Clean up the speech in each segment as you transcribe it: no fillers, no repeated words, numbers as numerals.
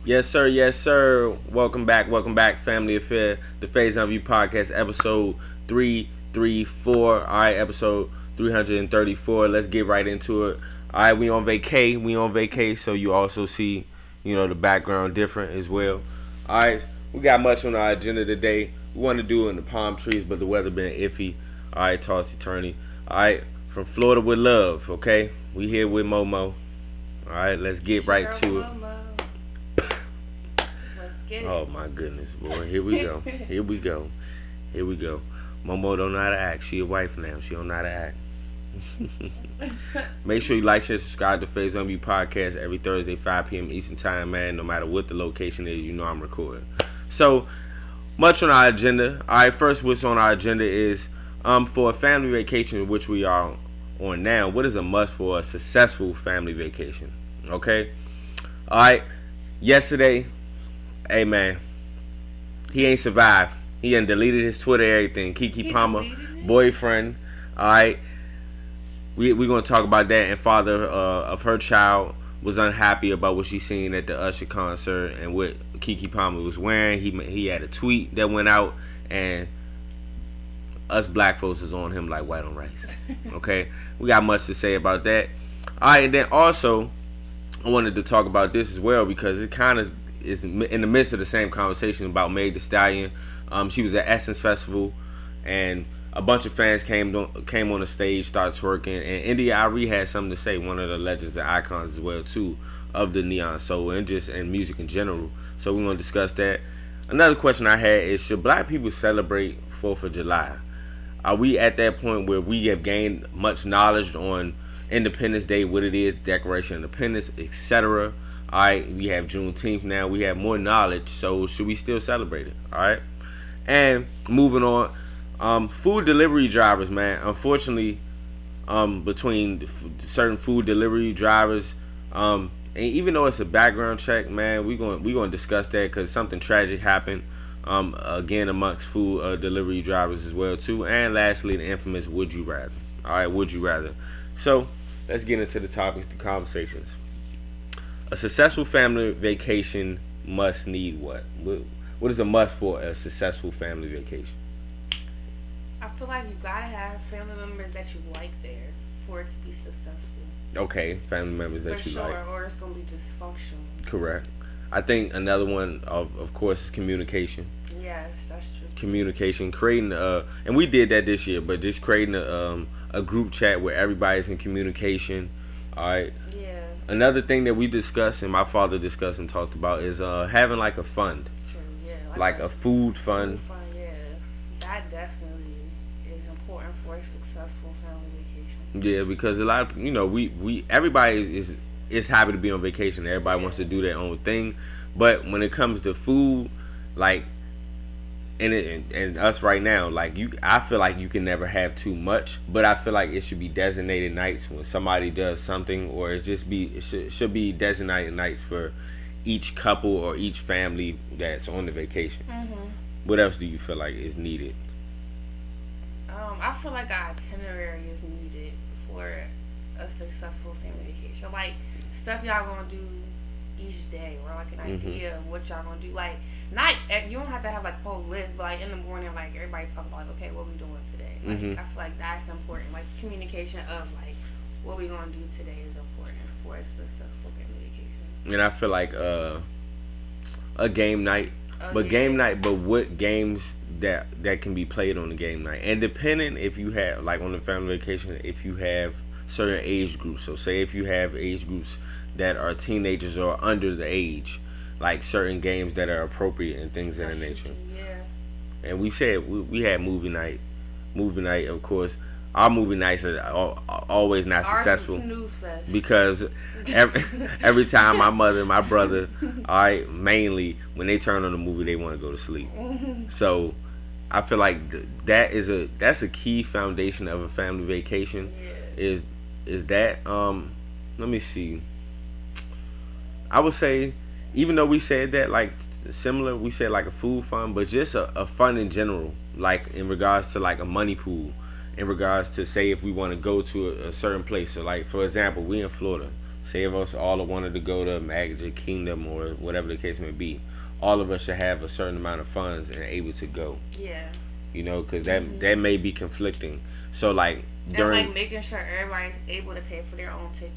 Yes, sir. Yes, sir. Welcome back, Family Affair, the Faison View Podcast, episode 334. All right, episode 334. Let's get right into it. All right, we on vacay. So you also see, the background different as well. All right, we got much on our agenda today. We want to do it in the palm trees, but the weather been iffy. All right, toss attorney. All right, from Florida with love. Okay, we here with Momo. All right, let's get right to it. Oh my goodness, boy. Here we go. Here we go. Here we go. Momo don't know how to act. She a wife now. She don't know how to act. Make sure you like, share, subscribe to Faison View Podcast every Thursday, 5 p.m. Eastern Time, man. No matter what the location is, I'm recording. So, much on our agenda. Alright, first what's on our agenda is for a family vacation, which we are on now, what is a must for a successful family vacation? Okay? Alright. Yesterday, hey man, he ain't survived. He done deleted his Twitter, everything. Keke Palmer Boyfriend. Alright. We gonna talk about that. And father of her child was unhappy about what she seen at the Usher concert and what Keke Palmer was wearing. He had a tweet that went out, and us black folks is on him like white on rice. Okay? We got much to say about that. Alright, and then also I wanted to talk about this as well because it kind of is in the midst of the same conversation about Meg The Stallion. She was at Essence Festival, and a bunch of fans came on the stage, started twerking, and India Arie had something to say. One of the legends and icons as well too of the neon soul and just and music in general. So we're gonna discuss that. Another question I had is: should black people celebrate 4th of July? Are we at that point where we have gained much knowledge on Independence Day, what it is, Declaration of Independence, etc.? Alright, we have Juneteenth now. We have more knowledge, so should we still celebrate it? Alright? And moving on, food delivery drivers, man. Unfortunately, between certain food delivery drivers, and even though it's a background check, man, we're gonna discuss that because something tragic happened, again amongst food delivery drivers as well too. And lastly, the infamous would you rather. Alright, would you rather? So let's get into the topics, the conversations. A successful family vacation must need what? What is a must for a successful family vacation? I feel like you gotta have family members that you like there for it to be successful. Okay, family members that for you sure, like. or it's gonna be dysfunctional. Correct. I think another one of course is communication. Yes, that's true. Communication, creating and we did that this year, but just creating a group chat where everybody's in communication. All right. Yeah. Another thing that we discussed and my father discussed and talked about is having like a fund. True, yeah. Like a food fund. Food fund, yeah. That definitely is important for a successful family vacation. Yeah, because a lot of we everybody is happy to be on vacation. Everybody wants to do their own thing, but when it comes to food, like and us right now, like I feel like you can never have too much, but I feel like it should be designated nights when somebody does something, or it should be designated nights for each couple or each family that's on the vacation. Mm-hmm. What else do you feel like is needed? I feel like an itinerary is needed for a successful family vacation. Like stuff y'all gonna do each day, or like an idea of what y'all gonna do. Like not you don't have to have like a whole list, but like in the morning, like everybody talk about like, okay, what we doing today. Like I feel like that's important. Like communication of like what we gonna do today is important for a successful family vacation. And I feel like a game night. But game night, but what games that can be played on the game night? And depending if you have, like on the family vacation, if you have certain age groups. So say if you have age groups that are teenagers or under the age, like certain games that are appropriate and things of that nature. Yeah. And we said we had movie night. Movie night, of course. Our movie nights are always not successful because every time my mother and my brother, mainly when they turn on the movie, they want to go to sleep. So I feel like that's a key foundation of a family vacation. Yeah. Is that let me see. I would say, even though we said that like similar, we said like a food fund, but just a fund in general, like in regards to like a money pool. In regards to say if we want to go to a certain place. So like for example, we in Florida. say if us all wanted to go to Magic Kingdom or whatever the case may be, all of us should have a certain amount of funds and able to go. Yeah. You know, because that may be conflicting. So like during, and like making sure everybody's able to pay for their own ticket.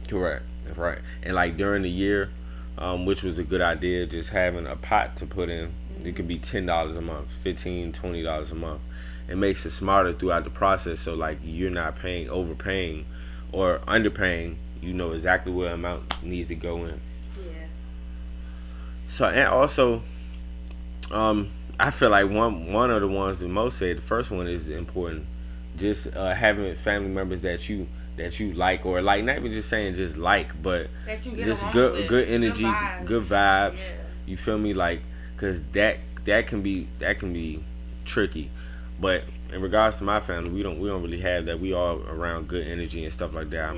Correct. Right. And like during the year, which was a good idea, just having a pot to put in. It could be $10 a month, $15, $20 a month. It makes it smarter throughout the process. So like you're not overpaying or underpaying. You know exactly what amount needs to go in. Yeah. So and also, I feel like one of the ones the most said, the first one is important. Just having family members that you like, or like, not even just saying just like, but just good energy, good vibes. Yeah. You feel me? Like, cause that can be tricky. But in regards to my family, we don't really have that. We all around good energy and stuff like that.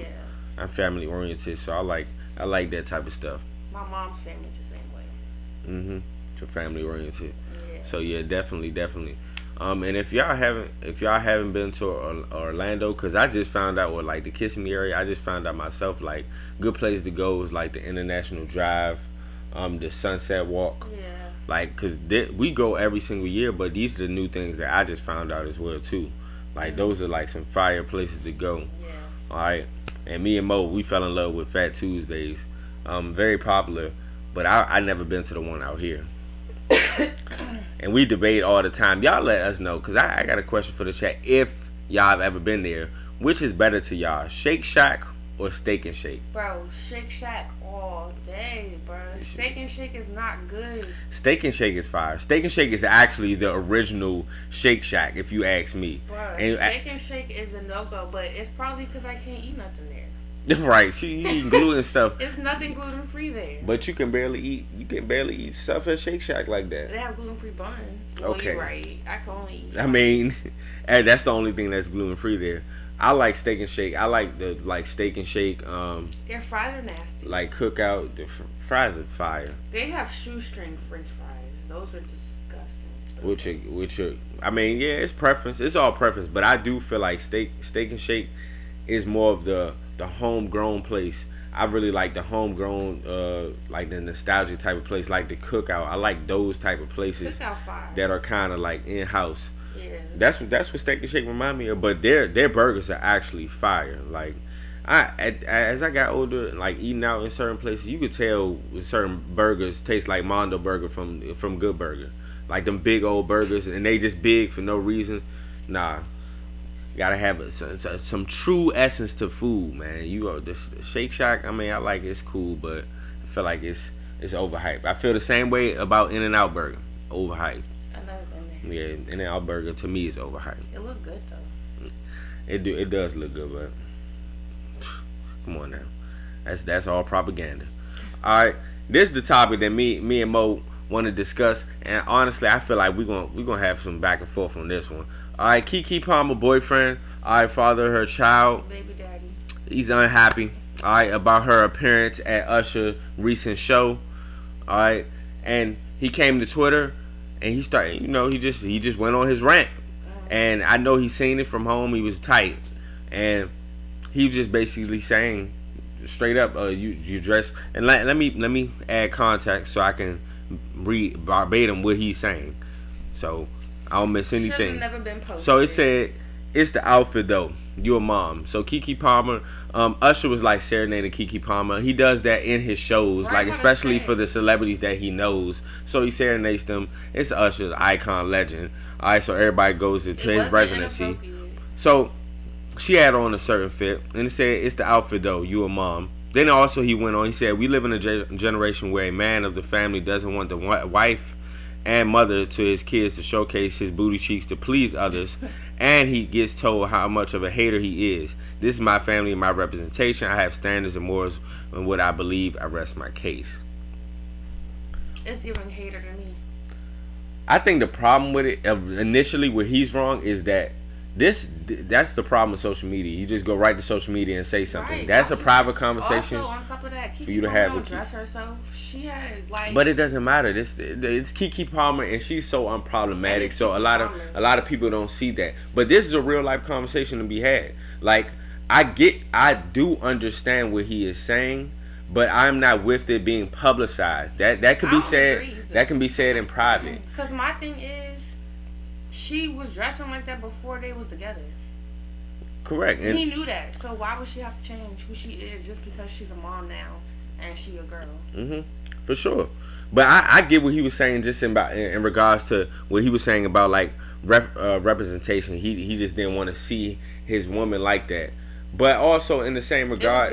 I'm family oriented, so I like that type of stuff. My mom's family the same way. So family oriented. Yeah. So yeah, definitely. And if y'all haven't been to Orlando, cause I just found out, or like the Kiss Me area, I just found out myself, like good place to go is like the International Drive, the Sunset Walk. Yeah. Like, cause we go every single year, but these are the new things that I just found out as well too. Like those are like some fire places to go. Yeah. All right. And me and Mo, we fell in love with Fat Tuesdays. Very popular, but I never been to the one out here. And we debate all the time. Y'all let us know, because I got a question for the chat. If y'all have ever been there, which is better to y'all, Shake Shack or Steak and Shake? Bro, Shake Shack all day, bro. Steak and Shake is not good. Steak and Shake is fire. Steak and Shake is actually the original Shake Shack, if you ask me. Bro, and Steak and Shake is a no-go, but it's probably because I can't eat nothing there. Right, she eating gluten stuff. It's nothing gluten free there. But you can barely eat stuff at Shake Shack like that. They have gluten free buns. Well, Okay. You're right. I can only eat. I mean, and that's the only thing that's gluten free there. I like Steak and Shake. I like the Steak and Shake. Their fries are nasty. Like Cookout, the fries are fire. They have shoestring French fries. Those are disgusting. Which are, I mean, yeah, it's preference. It's all preference. But I do feel like Steak and Shake is more of the homegrown place. I really like the homegrown, like the nostalgia type of place, like the Cookout. I like those type of places that are kind of like in house. Yeah. That's what Steak and Shake remind me of. But their burgers are actually fire. Like as I got older, like eating out in certain places, you could tell certain burgers taste like Mondo Burger from Good Burger. Like them big old burgers, and they just big for no reason. Nah. Gotta have some true essence to food, man. This Shake Shack, I mean, I like it's cool, but I feel like it's overhyped. I feel the same way about In-N-Out Burger, overhyped. I've never been there. Yeah, In-N-Out Burger to me is overhyped. It look good though. It does look good, but come on now, that's all propaganda. All right, this is the topic that me and Mo want to discuss, and honestly, I feel like we're gonna have some back and forth on this one. All right, Keke Palmer Boyfriend, all right, father her child. Baby daddy. He's unhappy, all right, about her appearance at Usher recent show, all right, and he came to Twitter, and he started, he just went on his rant, and I know he's seen it from home. He was tight, and he was just basically saying, straight up, you dress, and let me add context so I can read verbatim what he's saying, so I don't miss anything. Never been posted. So it said, it's the outfit though. You a mom. So Keke Palmer, Usher was like serenading Keke Palmer. He does that in his shows, like especially for the celebrities that he knows. So he serenades them. It's Usher's icon legend. All right, so everybody goes into his residency. So she had on a certain fit, and it said, it's the outfit though. You a mom. Then also he went on. He said, we live in a generation where a man of the family doesn't want the wife and mother to his kids to showcase his booty cheeks to please others, and he gets told how much of a hater he is. This is my family and my representation. I have standards and morals, and what I believe, I rest my case. It's giving hater to me. I think the problem with it, initially where he's wrong, is that that's the problem with social media. You just go right to social media and say something. Right. That's a private conversation. Also, on top of that, Keke for you to Palmer have don't dress herself. She had like. But it doesn't matter. It's Keke Palmer, and she's so unproblematic. So a lot of people don't see that. But this is a real life conversation to be had. Like, I do understand what he is saying, but I'm not with it being publicized. That could be said. That can be said in private. Cause my thing is, she was dressing like that before they was together. Correct. And he knew that. So why would she have to change who she is just because she's a mom now and she a girl? For sure. But I get what he was saying just in regards to what he was saying about like representation. He just didn't want to see his woman like that. But also in the same regard,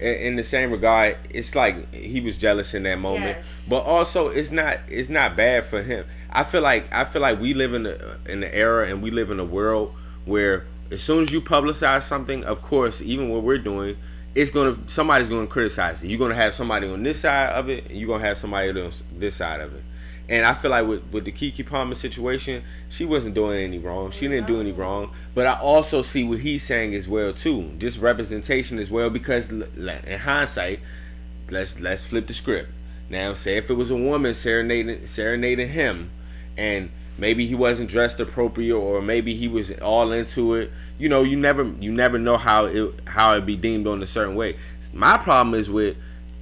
in the same regard, it's like he was jealous in that moment. Yes. But also, it's not bad for him. I feel like we live in the era and we live in a world where as soon as you publicize something, of course, even what we're doing, somebody's gonna criticize it. You're gonna have somebody on this side of it, and you're gonna have somebody on this side of it. And I feel like with the Keke Palmer situation, she wasn't doing any wrong. She didn't do any wrong. But I also see what he's saying as well too, just representation as well. Because in hindsight, let's flip the script. Now, say if it was a woman serenading him, and maybe he wasn't dressed appropriate, or maybe he was all into it. You know, you never know how it be deemed on a certain way. My problem is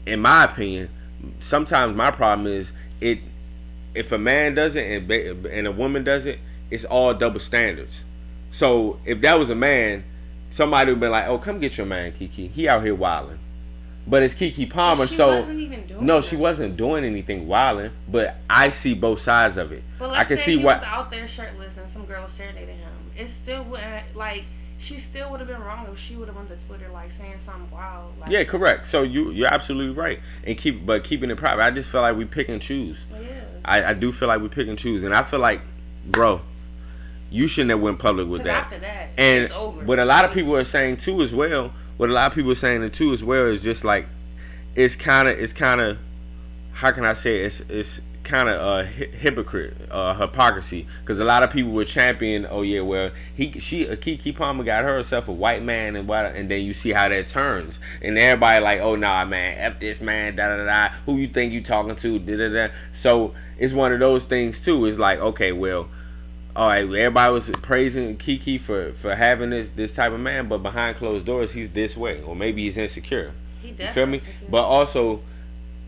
in my opinion, sometimes my problem is if a man does it and a woman does it, it's all double standards. So if that was a man, somebody would be like, "Oh, come get your man, Keke. He out here wilding." But it's Keke Palmer, she wasn't doing anything wilding. But I see both sides of it. But let's say he was out there shirtless and some girl was serenading him. It still wouldn't, like, she still would have been wrong if she would have went to Twitter like saying something wild. Like, yeah, correct. So you're absolutely right. And keeping it private. I just feel like we pick and choose. Yeah. I do feel like we pick and choose, and I feel like, bro, you shouldn't have went public with that. After that, and it's over. What a lot of people are saying too as well. What a lot of people are saying too as well is just like it's kind of how can I say it? It's kind of hypocrisy, because a lot of people were championing, oh yeah, well Keke Palmer got herself a white man, and then you see how that turns, and everybody like, oh nah man, F this man, da da da, who you think you talking to, da da da. So it's one of those things too. It's like, okay, well, all right, everybody was praising Keke for having this type of man, but behind closed doors he's this way, or maybe he's insecure. You feel me? Insecure. But also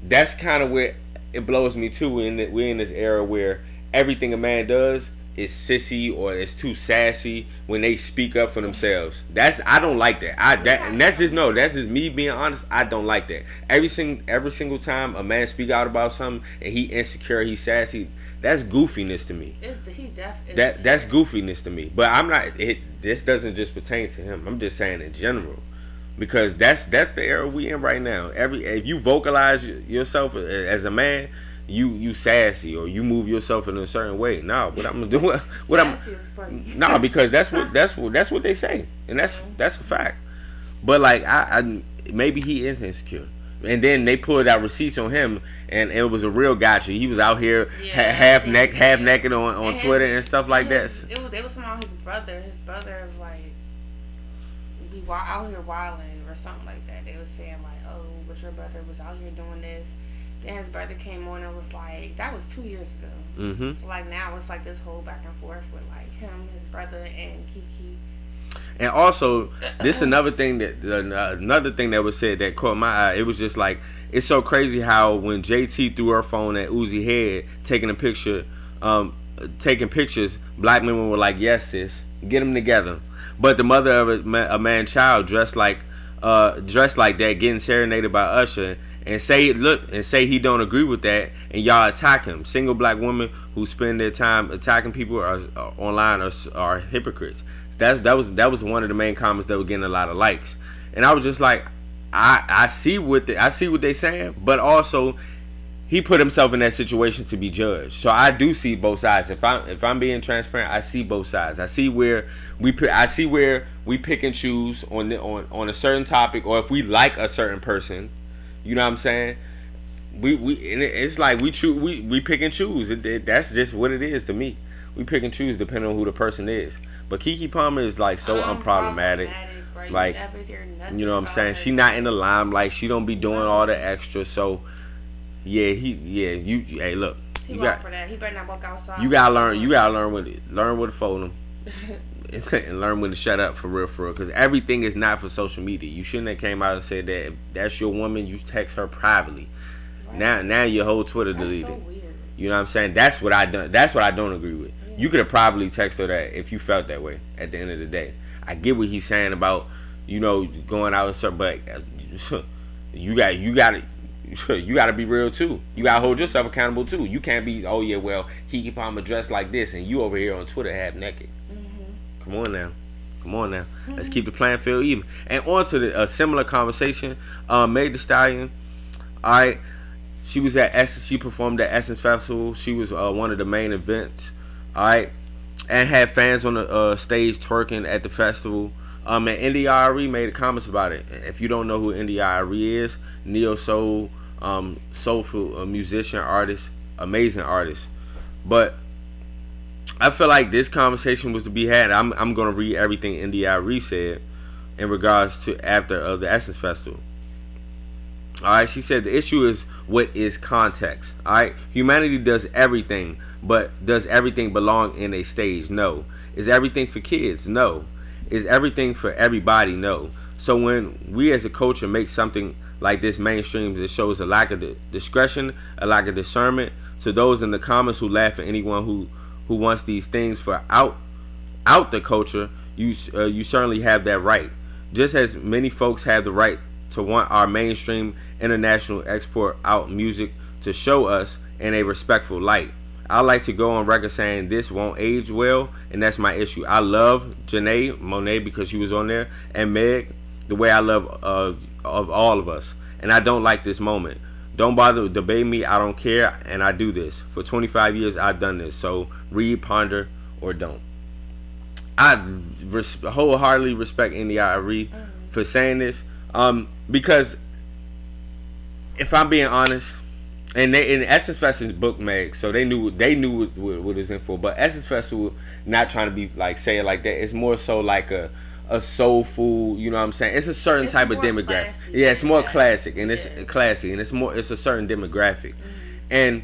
that's kind of where it blows me too. We're in this era where everything a man does is sissy or it's too sassy when they speak up for themselves. I don't like that. That's just me being honest. I don't like that. Every single time a man speak out about something and he insecure, he sassy, that's goofiness to me. That's goofiness to me. But I'm not. This doesn't just pertain to him. I'm just saying in general. Because that's the era we in right now. If you vocalize yourself as a man, you sassy, or you move yourself in a certain way. No, what I'm gonna do? No, because that's what they say, and that's a fact. But like I maybe he is insecure, and then they pulled out receipts on him, and it was a real gotcha. He was out here half naked on Twitter and stuff like that. It was about his brother. His brother was like, we were out here wilding or something like that. They was saying like, oh, but your brother was out here doing this. Then his brother came on and was like, that was 2 years ago. Mm-hmm. So like now it's like this whole back and forth with like him, his brother, and Keke. And also, this another thing that was said that caught my eye. It was just like, it's so crazy how when JT threw her phone at Uzi's head, taking pictures, black women were like, yes sis, get them together. But the mother of a man's child dressed like that, getting serenaded by Usher, and say he don't agree with that, and y'all attack him. Single black women who spend their time attacking people online are hypocrites. That was one of the main comments that were getting a lot of likes, and I was just like, I see what they saying, but also he put himself in that situation to be judged. So I do see both sides. If I'm being transparent, I see both sides. I see where we pick and choose on a certain topic, or if we like a certain person, you know what I'm saying? It's like we pick and choose. That's just what it is to me. We pick and choose depending on who the person is. But Keke Palmer is like so unproblematic. Like, you know what I'm saying? She not in the limelight. She don't be doing all the extra. So hey, look. He walk for that. He better not walk outside. You gotta learn with it. Learn with the fold him. and learn when to shut up for real, because everything is not for social media. You shouldn't have came out and said that if that's your woman, you text her privately. Right. Now your whole Twitter deleted. So weird. You know what I'm saying? That's what I done. That's what I don't agree with. Yeah. You could have privately texted her that if you felt that way. At the end of the day, I get what he's saying about going out and stuff, but you got to be real too. You got to hold yourself accountable too. You can't be Keke Palmer dressed like this and you over here on Twitter half naked. Come on now. Let's keep the playing field even. And on to a similar conversation. Meg The Stallion. All right. She was at Essence. She performed at Essence Festival. She was one of the main events. All right. And had fans on the stage twerking at the festival. And India Arie made comments about it. If you don't know who India Arie is, neo soul, soulful musician, artist, amazing artist. But I feel like this conversation was to be had. I'm gonna read everything India Arie said in regards to after the Essence Festival. All right, she said the issue is what is context. All right, humanity does everything, but does everything belong in a stage? No. Is everything for kids? No. Is everything for everybody? No. So when we as a culture make something like this mainstream, it shows a lack of discretion, a lack of discernment. To those in the comments who laugh at anyone who wants these things for out the culture, you certainly have that right. Just as many folks have the right to want our mainstream international export out music to show us in a respectful light. I like to go on record saying this won't age well, and that's my issue. I love Janae Monet because she was on there, and Meg the way I love of all of us. And I don't like this moment. Don't bother to debate me. I don't care, and I do this. For 25 years, I've done this. So read, ponder, or don't. I wholeheartedly respect India Arie for saying this, because if I'm being honest, and Essence Festival booked Meg, so they knew what it was in for. But Essence Festival not trying to be like say it like that. It's more so like a soulful, you know what I'm saying? It's a certain type of demographic. Classy. Yeah, it's more classic and it's classy and it's a certain demographic. And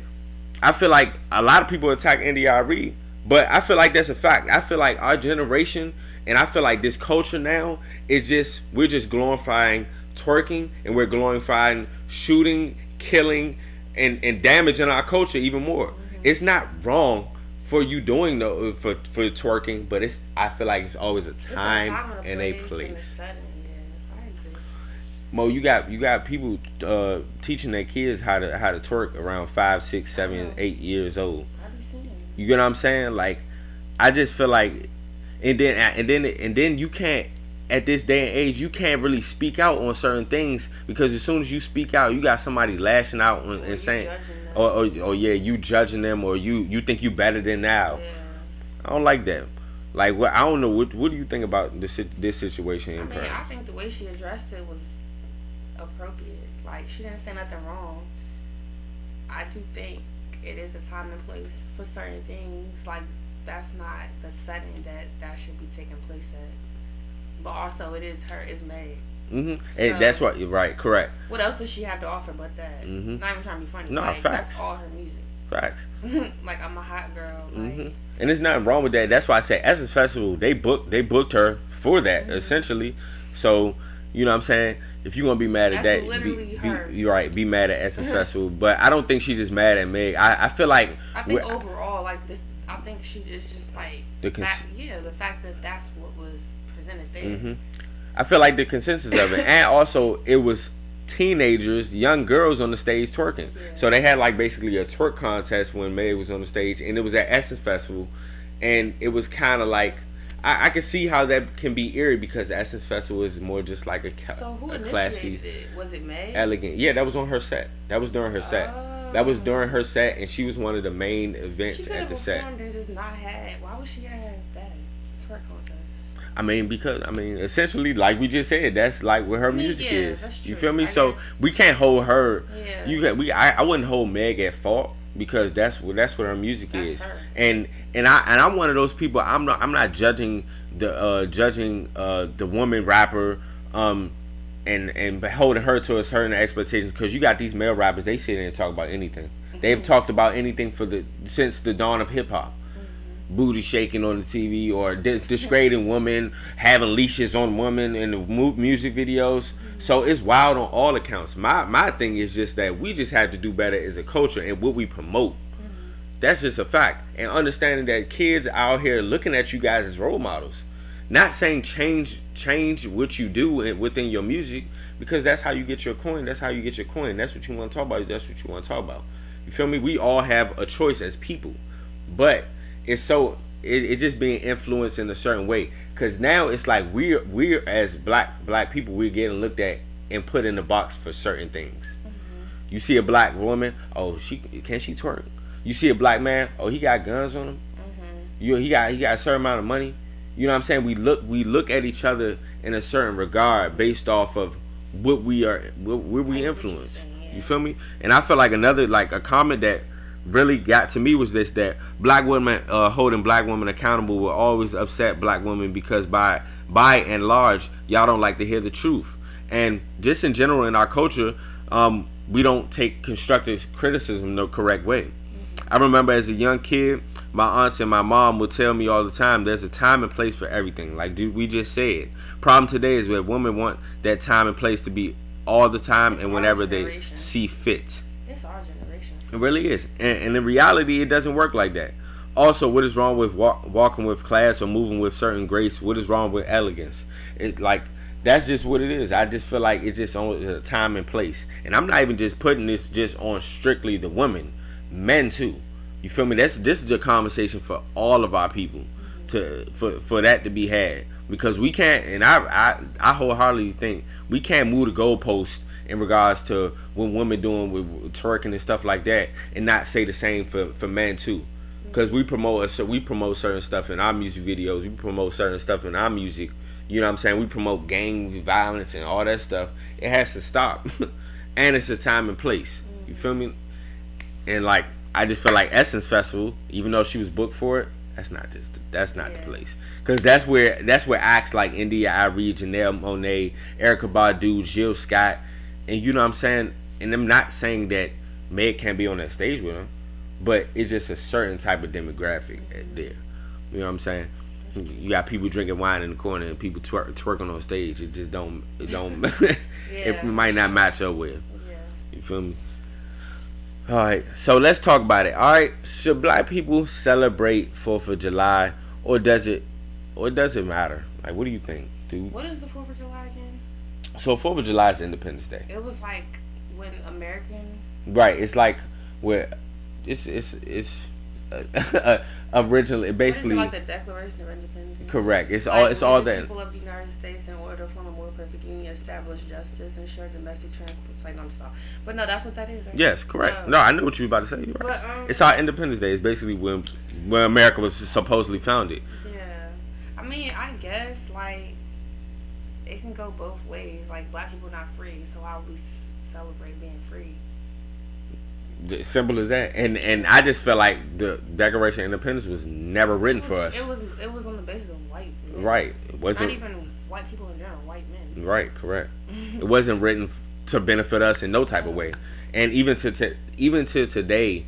I feel like a lot of people attack India Arie, but I feel like that's a fact. I feel like our generation and I feel like this culture now is we're just glorifying twerking and we're glorifying shooting, killing, and damaging our culture even more. It's not wrong for you doing for twerking, but I feel like it's always a time and a place. Mo, you got people teaching their kids how to twerk around 5, 6, 7, 8 years old. You get what I'm saying? Like, I just feel like, and then you can't. At this day and age, you can't really speak out on certain things because as soon as you speak out, you got somebody lashing out and saying, or you judging them, or you think you better than now. Yeah. I don't like that. Like, I don't know. What do you think about this situation? I think the way she addressed it was appropriate. Like, she didn't say nothing wrong. I do think it is a time and place for certain things. Like, that's not the setting that should be taking place at. But also, it's Meg. So, and that's what you're right. Correct. What else does she have to offer but that? Not even trying to be funny. No, like, facts. That's all her music. Facts. Like, I'm a hot girl. Like, and there's nothing wrong with that. That's why I say Essence Festival. They booked her for that essentially. So you know what I'm saying. If you're gonna be mad at that's that, literally her. You're right. Be mad at Essence Festival. But I don't think she's just mad at Meg. I feel like. I think overall, like this. I think she is just like the fact that that's what was presented there. I feel like the consensus of it, and also it was teenagers, young girls on the stage twerking. Yeah. So they had like basically a twerk contest when Meg was on the stage, and it was at Essence Festival, and it was kind of like I can see how that can be eerie because Essence Festival is more just like a classy, it? Was it Meg? Elegant. Yeah, that was on her set. That was during her set. That was during her set, and she was one of the main events at the set. And just not had. Why would she have that twerk contest? Because essentially, like we just said, that's like what her music is. That's true. You feel me? So we can't hold her. Yeah. I wouldn't hold Meg at fault because that's what her music is. Her. And I'm one of those people. I'm not judging the woman rapper and holding her to a certain expectations because you got these male rappers. They sit in and talk about anything. They've talked about anything since the dawn of hip hop. booty shaking on the TV, or disgrading women, having leashes on women in the music videos. So it's wild on all accounts. My thing is just that we just have to do better as a culture and what we promote. That's just a fact. And understanding that kids out here looking at you guys as role models. Not saying change what you do within your music, because that's how you get your coin. That's how you get your coin. That's what you want to talk about. That's what you want to talk about. You feel me? We all have a choice as people, but it's just being influenced in a certain way. Cause now it's like we're as black people, we're getting looked at and put in the box for certain things. You see a black woman, oh, can she twerk? You see a black man, oh, he got guns on him. He got a certain amount of money. You know what I'm saying? We look at each other in a certain regard based off of what we influence. You feel me? And I feel like a comment that really got to me was this: that black women holding black women accountable will always upset black women, because by and large, y'all don't like to hear the truth. And just in general in our culture, we don't take constructive criticism the correct way. I remember as a young kid, my aunts and my mom would tell me all the time, there's a time and place for everything. Like we just said. Problem today is that women want that time and place to be all the time and whenever they see fit. It's our generation. It really is. And in reality, it doesn't work like that. Also, what is wrong with walking with class or moving with certain grace? What is wrong with elegance? That's just what it is. I just feel like it's just on a time and place. And I'm not even just putting this just on strictly the women. Men too. You feel me? This is a conversation for all of our people for that to be had, because we can't, and I wholeheartedly think we can't move the goalpost in regards to what women doing with twerking and stuff like that, and not say the same for men too, because we promote certain stuff in our music videos, we promote certain stuff in our music. You know what I'm saying? We promote gang violence and all that stuff. It has to stop, and it's a time and place. You feel me? And like, I just feel like Essence Festival, even though she was booked for it, that's not the place. Because that's where acts like India Arie, Janelle Monáe, Erykah Badu, Jill Scott, and you know what I'm saying. And I'm not saying that Meg can't be on that stage with them, but it's just a certain type of demographic there. You know what I'm saying? You got people drinking wine in the corner and people twerking on stage. It just don't. It might not match up with. You feel me? All right, so let's talk about it. All right, should black people celebrate 4th of July, or does it matter? Like, what do you think, dude? What is the 4th of July again? So 4th of July is Independence Day. It was like when American. Right, it's like where it's originally basically. What is it, like the Declaration of Independence? Correct. It's like all that. People of the United States, in order to form a more perfect union, establish justice, ensure domestic tranquility. Like, no, stop. But no, that's what that is. Right? Yes, correct. No, I knew what you were about to say. You're right. But, it's our Independence Day. It's basically when America was supposedly founded. Yeah, I mean, I guess like it can go both ways. Like, black people not free, so why would we celebrate being free? Simple as that. And I just feel like the Declaration of Independence was never written for us. It was on the basis of white men. Right. It wasn't not even white people in general, white men. Right, correct. It wasn't written to benefit us in no type of way. And even to today,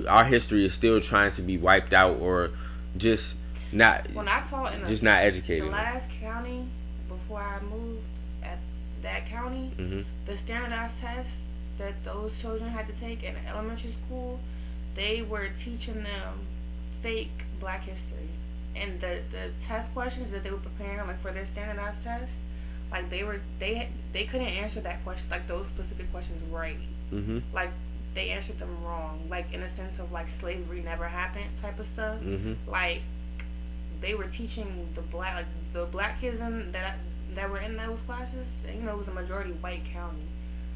our history is still trying to be wiped out, or just not. When I taught in not educated. The last county before I moved at that county, the standardized test that those children had to take in elementary school, they were teaching them fake black history. And the test questions that they were preparing, like for their standardized test, like they couldn't answer that question, like those specific questions right. Like they answered them wrong, like in a sense of like slavery never happened type of stuff. Like they were teaching the black kids that were in those classes, and, you know, it was a majority white county.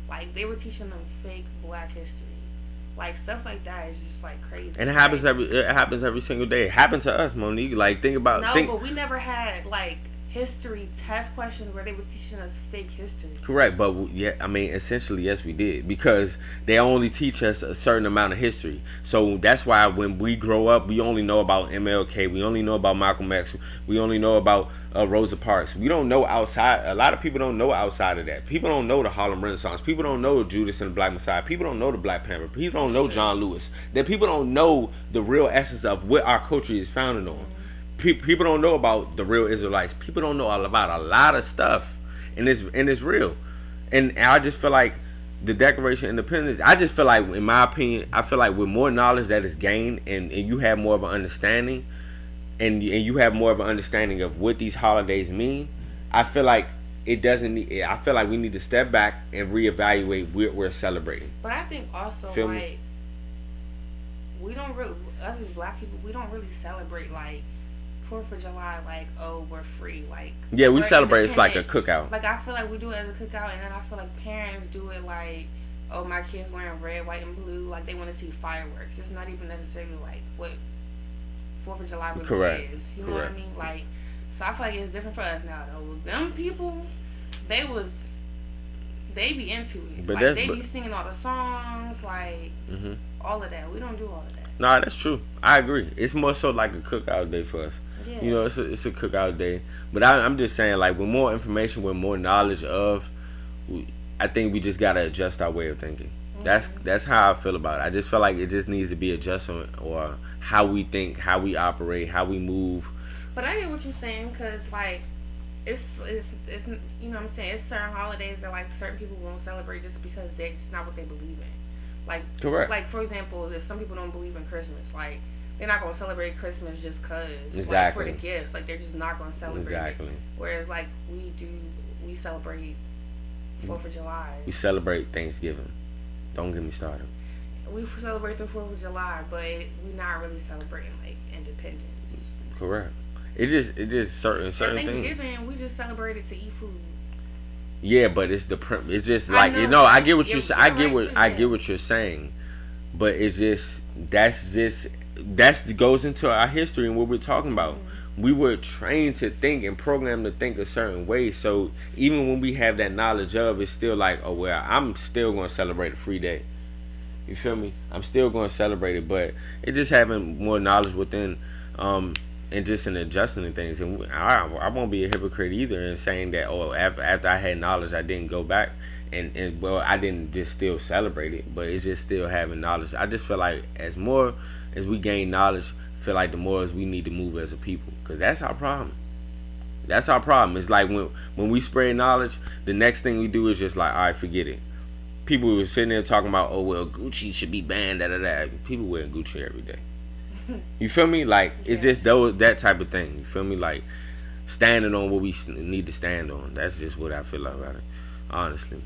Like, they were teaching them fake black history. Like, stuff like that is just, like, crazy. And it happens every single day. It happened to us, Monique. Like, think about... No, but we never had, like, history test questions where they were teaching us fake history. Correct, but yeah, I mean, essentially, yes, we did, because they only teach us a certain amount of history. So that's why when we grow up, we only know about MLK, we only know about Malcolm X, we only know about Rosa Parks. We don't know outside. A lot of people don't know outside of that. People don't know the Harlem Renaissance. People don't know Judas and the Black Messiah. People don't know the Black Panther. People don't know John Lewis. That people don't know the real essence of what our culture is founded on. People don't know about the real Israelites. People don't know about a lot of stuff, and it's real. And I just feel like the Declaration of Independence, I just feel like, in my opinion, I feel like with more knowledge that is gained, and you have more of an understanding, and you have more of an understanding of what these holidays mean, I feel like it doesn't need, I feel like we need to step back and reevaluate what we're celebrating. But I think also, Feel like, me? we don't really, us as black people, we don't really celebrate, like, 4th of July, like, oh, we're free, like, Yeah, we we're celebrate. It's like a independent. cookout. Like, I feel like we do it as a cookout, and then I feel like parents do it like, oh, my kid's wearing red, white, and blue, like, they want to see fireworks. It's not even necessarily like what 4th of July really Correct. is. You know what I mean? Like, so I feel like it's different for us now, though. Them people, they be into it. But like, they be singing all the songs, like, all of that. We don't do all of that. Nah, that's true. I agree. It's more so like a cookout day for us. Yeah. You know, it's a cookout day. But I'm just saying, like, with more information, with more knowledge of, I think we just gotta adjust our way of thinking. That's how I feel about it. I just feel like it just needs to be adjustment, or how we think, how we operate, how we move. But I get what you're saying, because, like, it's you know what I'm saying, it's certain holidays that, like, certain people won't celebrate just because it's not what they believe in. Like, Correct. Like, for example, if some people don't believe in Christmas, like, they're not gonna celebrate Christmas just cause, Exactly. like, for the gifts. Like, they're just not gonna celebrate Exactly. it. Whereas, like, we celebrate 4th of July. We celebrate Thanksgiving. Don't get me started. We celebrate the 4th of July, but we're not really celebrating, like, independence. Correct. It just certain At things. Thanksgiving, we just celebrated to eat food. Yeah, but it's it's just like, you know, I get what you're saying. I get what you're saying, but it's just that goes into our history and what we're talking about. We were trained to think and programmed to think a certain way. So even when we have that knowledge of, it's still like, oh well, I'm still going to celebrate a free day. You feel me? I'm still going to celebrate it, but it's just having more knowledge within, and just in adjusting and things. And I won't be a hypocrite either in saying that, oh, after I had knowledge, I didn't go back and well, I didn't just still celebrate it, but it's just still having knowledge. I just feel like as more as we gain knowledge, I feel like the more as we need to move as a people, because that's our problem. That's our problem. It's like when we spread knowledge, the next thing we do is just like, all right, forget it. People were sitting there talking about, oh well, Gucci should be banned, da. People wearing Gucci every day. You feel me? Like, it's just that type of thing. You feel me? Like, standing on what we need to stand on. That's just what I feel about it, honestly.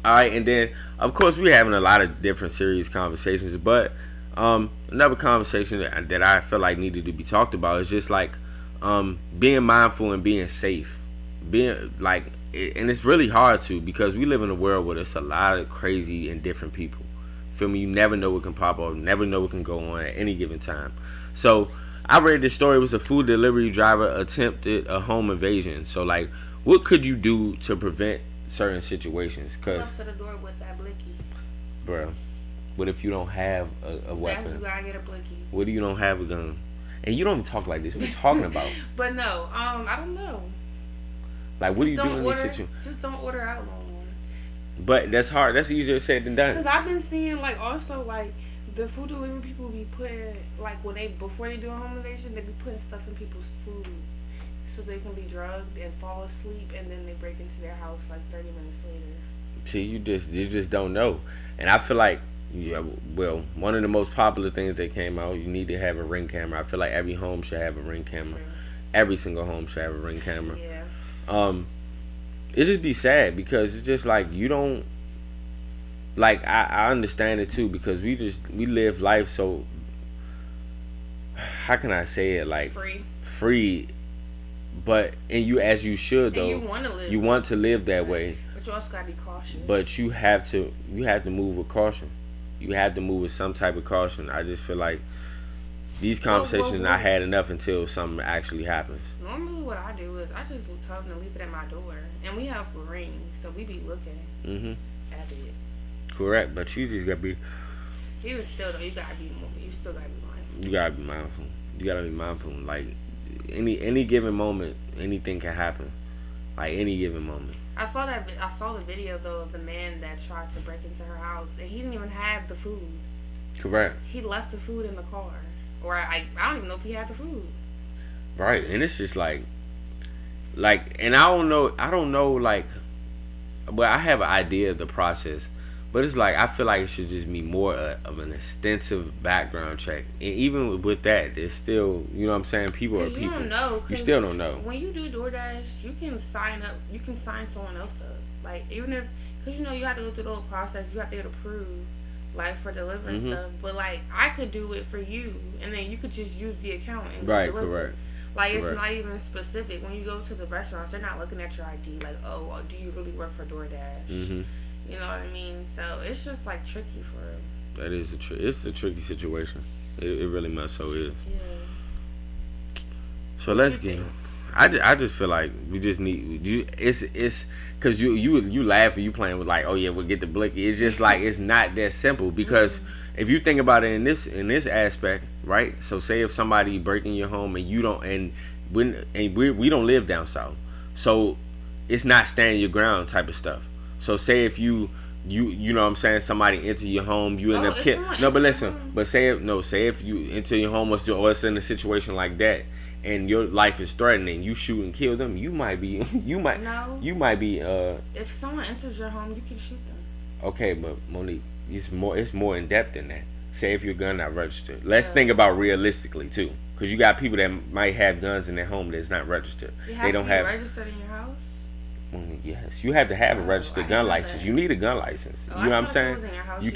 All right, and then of course we're having a lot of different serious conversations, but another conversation that I feel like needed to be talked about is just like being mindful and being safe. Being like, and it's really hard to, because we live in a world where there's a lot of crazy and different people. Feel me? You never know what can pop up, never know what can go on at any given time. So I read this story. It was a food delivery driver attempted a home invasion. So like, what could you do to prevent certain situations? Come Cause up to the door with that blicky. bro, what if you don't have a weapon? You gotta get a blicky. What if you don't have a gun? And you don't even talk like this. What are you talking about? But no, I don't know. Like, what do you do in these situations? Just don't order out no more. But that's hard. That's easier said than done. Cause I've been seeing, like, also, like, the food delivery people be putting, like, before they do a home invasion, they be putting stuff in people's food so they can be drugged and fall asleep, and then they break into their house like 30 minutes later. See, you just don't know. And I feel like, yeah, well, one of the most popular things that came out, you need to have a Ring camera. I feel like every home should have a Ring camera. True. Every single home should have a Ring camera. Yeah. It just be sad, because it's just like, you don't, like, I understand it too, because we live life so, how can I say it, like, free, but, and you, as you should though, and you want to live that way, but you also gotta be cautious. but you have to move with caution. You have to move with some type of caution. I just feel like these conversations not had enough until something actually happens. Normally what I do is I just tell them to leave it at my door. And we have a ring, so we be looking at it. Correct, but you just gotta be. You still though, you still gotta be mindful. You gotta be mindful. You gotta be mindful. Like any given moment, anything can happen. Like any given moment. I saw the video though of the man that tried to break into her house, and he didn't even have the food. Correct. He left the food in the car, or I don't even know if he had the food. Right, and it's just like, and I don't know, like, but I have an idea of the process, but it's like I feel like it should just be more of an extensive background check, and even with that, it's still, you know what I'm saying, people are people. You don't know. You still don't know. When you do DoorDash, you can sign someone else up, like even if, because you have to go through the whole process, you have to get approved, like for delivering stuff, but like I could do it for you, and then you could just use the account and deliver. Correct. Like, it's not even specific. When you go to the restaurants, they're not looking at your ID. Like, oh, do you really work for DoorDash? You know what I mean? So, it's just, like, tricky for them. That is it's a tricky situation. It really much so is. Yeah. So, let's get... I just feel like we just need... It's... Because you laugh and you playing with, like, oh, yeah, we'll get the blicky. It's just, like, it's not that simple. Because if you think about it in this aspect... Right, so say if somebody breaking your home and you don't, we don't live down south, so it's not stand your ground type of stuff. So say if you know what I'm saying, somebody enter your home, you end up killing. No, but listen, but say if you enter your home, what's in a situation like that, and your life is threatening, you shoot and kill them, you might be. If someone enters your home, you can shoot them. Okay, but Monique, it's more in depth than that. Say if your gun not registered. Let's think about realistically too, because you got people that might have guns in their home that's not registered. They don't have registered in your house. Yes, you have to have a registered gun license. You need a gun license. You know what I'm saying? You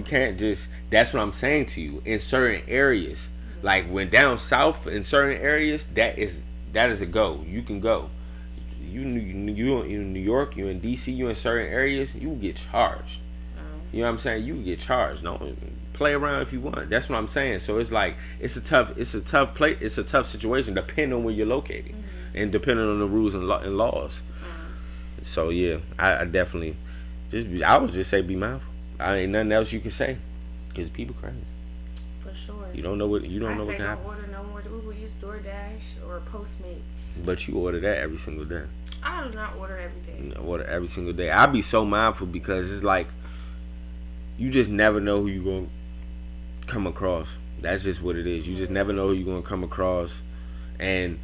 can't just. That's what I'm saying to you. In certain areas, like when down south, in certain areas, that is a go. You can go. You in New York, you in DC, you in certain areas, you will get charged. You know what I'm saying? You will get charged. No. Play around if you want. That's what I'm saying. So it's like it's a tough situation depending on where you're located and depending on the rules and laws. So yeah, I definitely I would just say be mindful. I ain't nothing else you can say because people crazy. For sure. You don't know what can happen. Order no more Uber, use DoorDash or Postmates. But you order that every single day. I do not order every day. Order every single day. I be so mindful because it's like you just never know who you gonna come across. That's just what it is. You just never know who you're gonna come across, and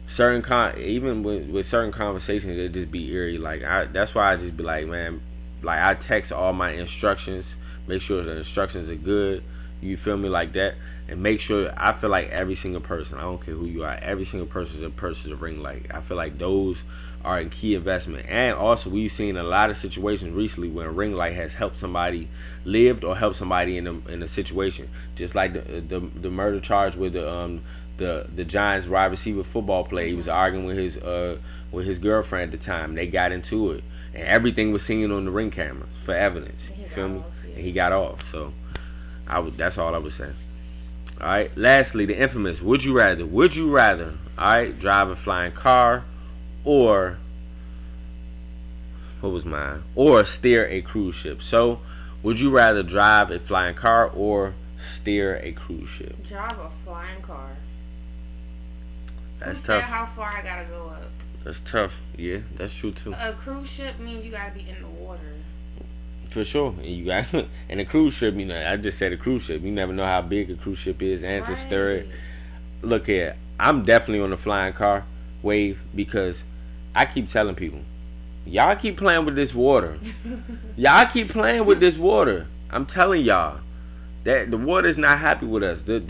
even with certain conversations, it just be eerie. Like that's why I just be like, man, like I text all my instructions, make sure the instructions are good. You feel me, like that, and make sure. I feel like every single person, I don't care who you are, every single person is a person to ring light. I feel like those are a key investment, and also we've seen a lot of situations recently where a ring light has helped somebody lived or helped somebody in a situation, just like the murder charge with the Giants wide receiver football player. He was arguing with his girlfriend at the time. They got into it, and everything was seen on the ring camera for evidence. You feel me? And he got off. So that's all I would say. All right. Lastly, the infamous would you rather? Would you rather? All right, drive a flying car, or what was mine? Or steer a cruise ship. So, would you rather drive a flying car or steer a cruise ship? Drive a flying car. That's tough. How far I gotta go up? That's tough. Yeah, that's true too. A cruise ship means you gotta be in the water. For sure, and you got and a cruise ship. I just said a cruise ship. You never know how big a cruise ship is, and to stir it. Look here, I'm definitely on the flying car wave because I keep telling people, y'all keep playing with this water. Y'all keep playing with this water. I'm telling y'all that the water is not happy with us. The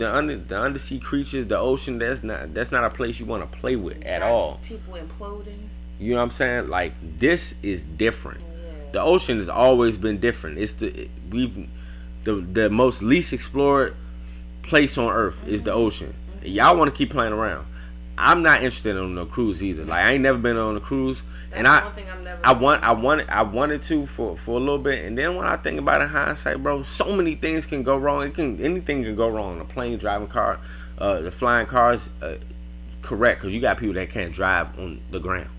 undersea creatures, the ocean, that's not a place you want to play with at all. People imploding. You know what I'm saying? Like, this is different. The ocean has always been different. It's the most least explored place on earth is the ocean. Y'all want to keep playing around. I'm not interested on no cruise either. Like I ain't never been on a cruise, That's and one thing I'm never. I wanted to for a little bit, and then when I think about it in hindsight, bro, so many things can go wrong. Anything can go wrong on a plane, driving car, the flying cars. Correct, because you got people that can't drive on the ground,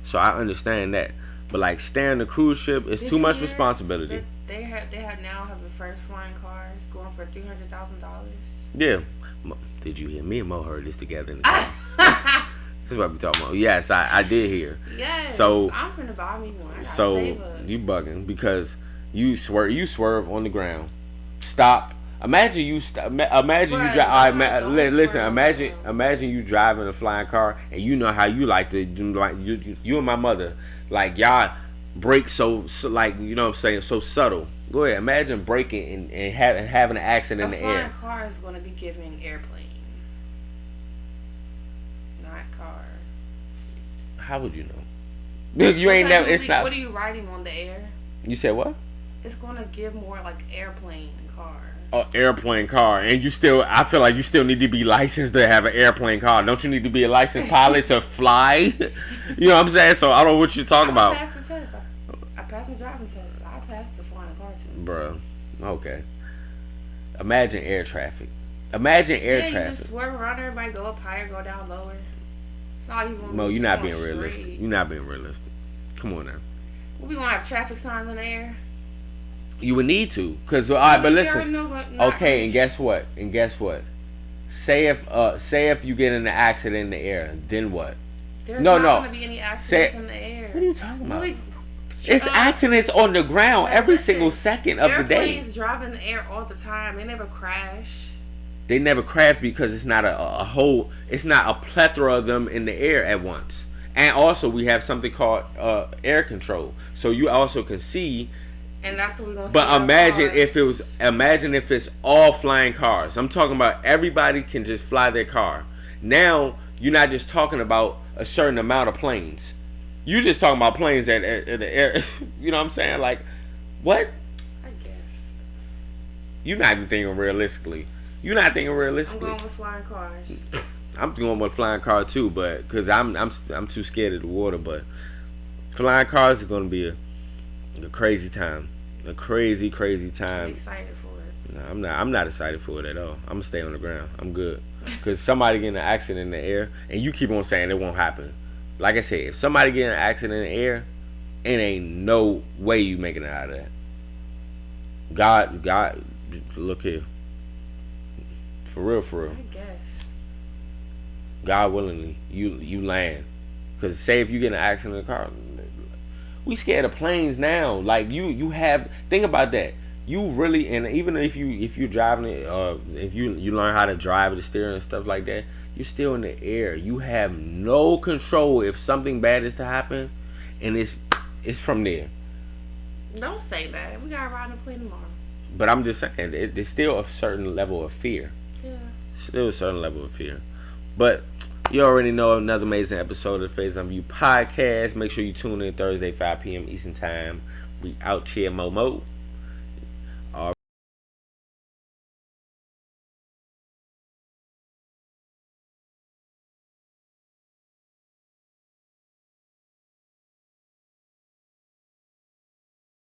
so I understand that. But like steering the cruise ship is too much responsibility. They now have the first flying cars going for $300,000. Yeah. Did you hear? Me and Mo heard this together in the car. This is what we talking about. Yes, I did hear. Yes. So I'm finna buy me one. So you bugging because you swerve on the ground. Stop. Imagine you imagine you drive. Listen. Imagine you driving a flying car and you know how you like to do, like you and my mother, like y'all brake so like you know what I'm saying, so subtle. Go ahead. Imagine braking and having an accident in the air. A flying car is going to be giving airplane, not car. How would you know? You ain't never. It's not. What are you riding on the air? You said what? It's going to give more like airplane car. Airplane car, and you still, I feel like you still need to be licensed to have an airplane car. Don't you need to be a licensed pilot to fly? You know what I'm saying? So I don't know what you're talking about. I passed the test. I passed the driving test. I passed the flying car test. Bruh. Okay. Imagine air traffic. Imagine air traffic. You just swerve around, everybody go up higher, go down lower. That's all you want. Mo, you're not being realistic. You're not being realistic. Come on now. We gonna have traffic signs in the air? You would need to, cause all right, but listen. Okay, and guess what? Say if you get in an accident in the air, then what? There's not gonna be any accidents in the air. What are you talking about? It's accidents on the ground every single second of the day. Airplanes drive in the air all the time. They never crash. They never crash because it's not it's not a plethora of them in the air at once. And also we have something called air control, so you also can see. And that's what we're gonna. But imagine if it's all flying cars. I'm talking about everybody can just fly their car. Now you're not just talking about a certain amount of planes. You just talking about planes at the air. You know what I'm saying? Like, what? I guess. You're not even thinking realistically. You're not thinking realistically. I'm going with flying cars. I'm going with flying car too, but because I'm too scared of the water. But flying cars is going to be a crazy time, a crazy time. I'm excited for it. No, I'm not excited for it at all. I'm gonna stay on the ground. I'm good, because somebody get in an accident in the air, and you keep on saying it won't happen. Like I said, if somebody get in an accident in the air, it ain't no way you making it out of that. God, look here. For real. I guess. God willingly, you land, because say if you get in an accident in the car. We scared of planes now. Like you have, think about that. You really, and even if you're driving it, if you learn how to drive the steering and stuff like that, you're still in the air. You have no control if something bad is to happen, and it's from there. Don't say that. We gotta ride in a plane tomorrow. But I'm just saying, there's still a certain level of fear. Yeah. Still a certain level of fear. But you already know, another amazing episode of the Faison View podcast. Make sure you tune in Thursday, 5 p.m. Eastern Time. We out here, Momo.